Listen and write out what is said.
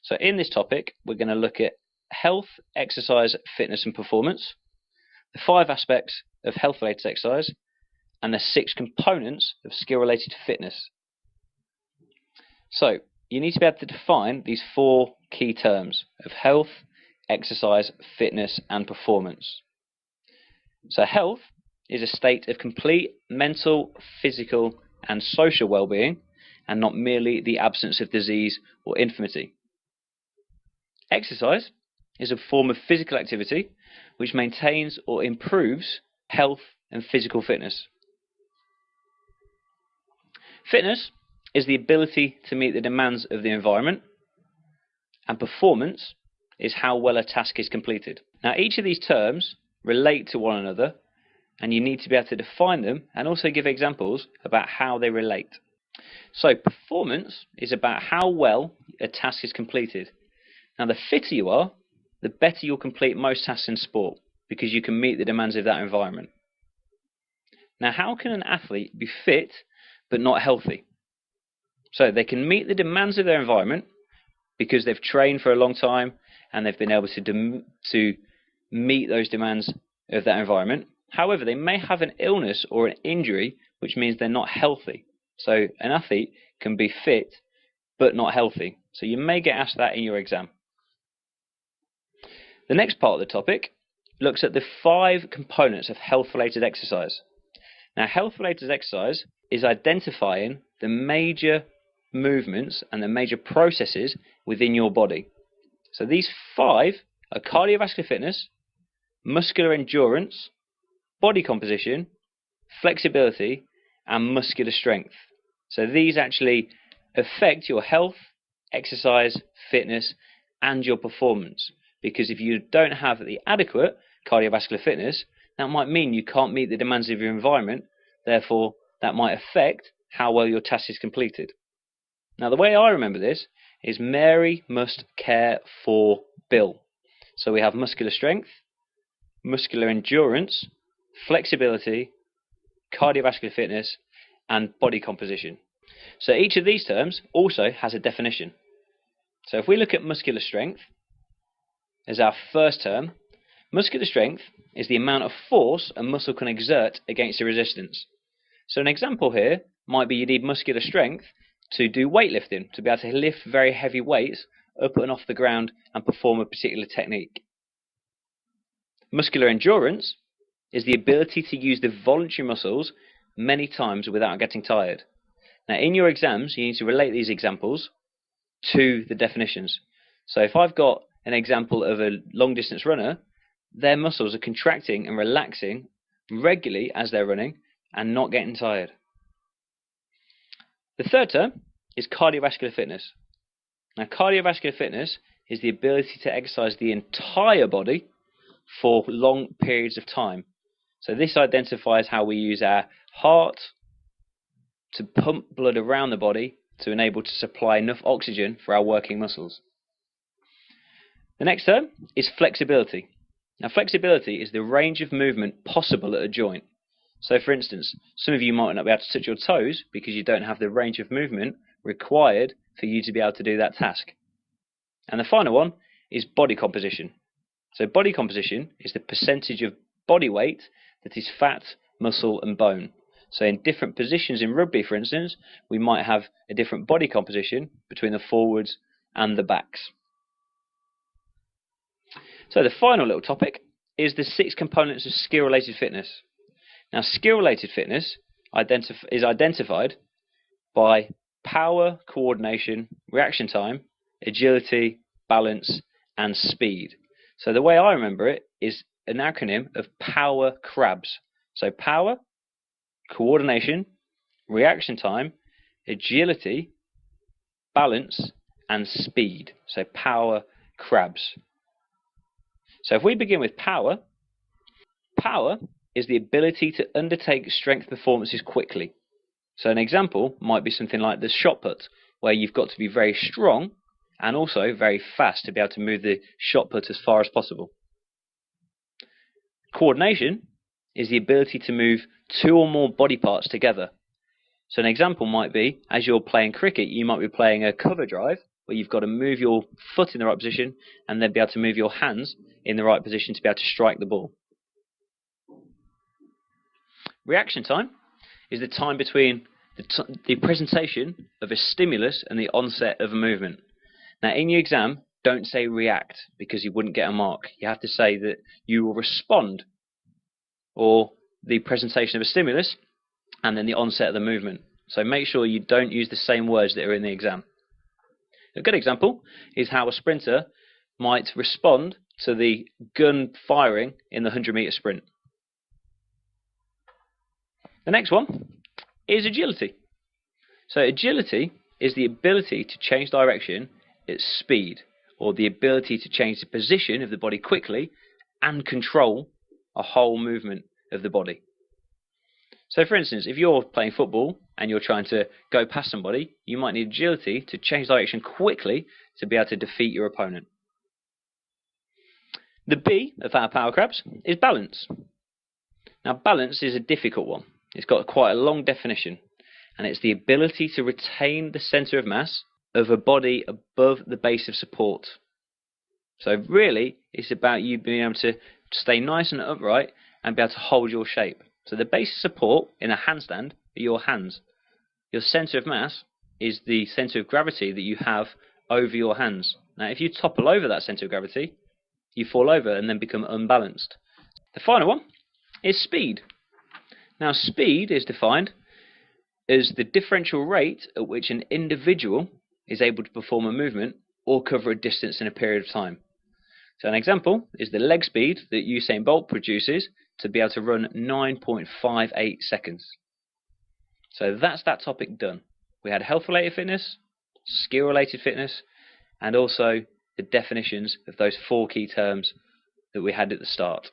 So in this topic, we're going to look at health, exercise, fitness and performance, the 5 aspects of health-related exercise, and the 6 components of skill-related fitness. So you need to be able to define these 4 key terms of health, exercise, fitness and performance. So health is a state of complete mental, physical and social well-being, and not merely the absence of disease or infirmity. Exercise is a form of physical activity which maintains or improves health and physical fitness. Fitness is the ability to meet the demands of the environment, and performance is how well a task is completed. Now, each of these terms relate to one another, and you need to be able to define them and also give examples about how they relate. So performance is about how well a task is completed. Now, the fitter you are, the better you'll complete most tasks in sport, because you can meet the demands of that environment. Now, how can an athlete be fit but not healthy? So they can meet the demands of their environment because they've trained for a long time and they've been able to meet those demands of that environment. However, they may have an illness or an injury which means they're not healthy. So an athlete can be fit but not healthy. So you may get asked that in your exam. The next part of the topic looks at the 5 components of health-related exercise. Now, health-related exercise is identifying the major movements and the major processes within your body. So these 5 are cardiovascular fitness, muscular endurance, body composition, flexibility, and muscular strength. So these actually affect your health, exercise, fitness, and your performance. Because if you don't have the adequate cardiovascular fitness, that might mean you can't meet the demands of your environment. Therefore, that might affect how well your task is completed. Now, the way I remember this is Mary must care for Bill. So we have muscular strength, muscular endurance, flexibility, cardiovascular fitness, and body composition. So each of these terms also has a definition. So if we look at muscular strength as our first term, muscular strength is the amount of force a muscle can exert against a resistance. So an example here might be you need muscular strength to do weightlifting, to be able to lift very heavy weights up and off the ground and perform a particular technique. Muscular endurance is the ability to use the voluntary muscles many times without getting tired. Now, in your exams, you need to relate these examples to the definitions. So if I've got an example of a long distance runner, their muscles are contracting and relaxing regularly as they're running and not getting tired. The third term is cardiovascular fitness. Now, cardiovascular fitness is the ability to exercise the entire body for long periods of time. So this identifies how we use our heart to pump blood around the body to enable to supply enough oxygen for our working muscles. The next term is flexibility. Now, flexibility is the range of movement possible at a joint. So for instance, some of you might not be able to touch your toes because you don't have the range of movement required for you to be able to do that task. And the final one is body composition. So body composition is the percentage of body weight that is fat, muscle and bone. So in different positions in rugby, for instance, we might have a different body composition between the forwards and the backs. So the final little topic is the 6 components of skill-related fitness. Now, skill-related fitness is identified by power, coordination, reaction time, agility, balance, and speed. So the way I remember it is an acronym of power crabs. So power, coordination, reaction time, agility, balance, and speed. So power crabs. So if we begin with power, power is the ability to undertake strength performances quickly. So an example might be something like the shot put, where you've got to be very strong and also very fast to be able to move the shot put as far as possible. Coordination is the ability to move 2 or more body parts together. So an example might be, as you're playing cricket, you might be playing a cover drive where you've got to move your foot in the right position and then be able to move your hands in the right position to be able to strike the ball. Reaction time is the time between the presentation of a stimulus and the onset of a movement. Now, in your exam, don't say react because you wouldn't get a mark. You have to say that you will respond, or the presentation of a stimulus and then the onset of the movement. So make sure you don't use the same words that are in the exam. A good example is how a sprinter might respond to the gun firing in the 100-meter sprint. The next one is agility. So agility is the ability to change direction at speed, or the ability to change the position of the body quickly and control a whole movement of the body. So for instance, if you're playing football and you're trying to go past somebody, you might need agility to change direction quickly to be able to defeat your opponent. The B of our power crabs is balance. Now, balance is a difficult one. It's got quite a long definition, and it's the ability to retain the center of mass of a body above the base of support. So really, it's about you being able to stay nice and upright and be able to hold your shape. So the base of support in a handstand are your hands. Your center of mass is the center of gravity that you have over your hands. Now, if you topple over that center of gravity, you fall over and then become unbalanced. The final one is speed. Now, speed is defined as the differential rate at which an individual is able to perform a movement or cover a distance in a period of time. So an example is the leg speed that Usain Bolt produces to be able to run 9.58 seconds. So that's that topic done. We had health-related fitness, skill-related fitness, and also the definitions of those 4 key terms that we had at the start.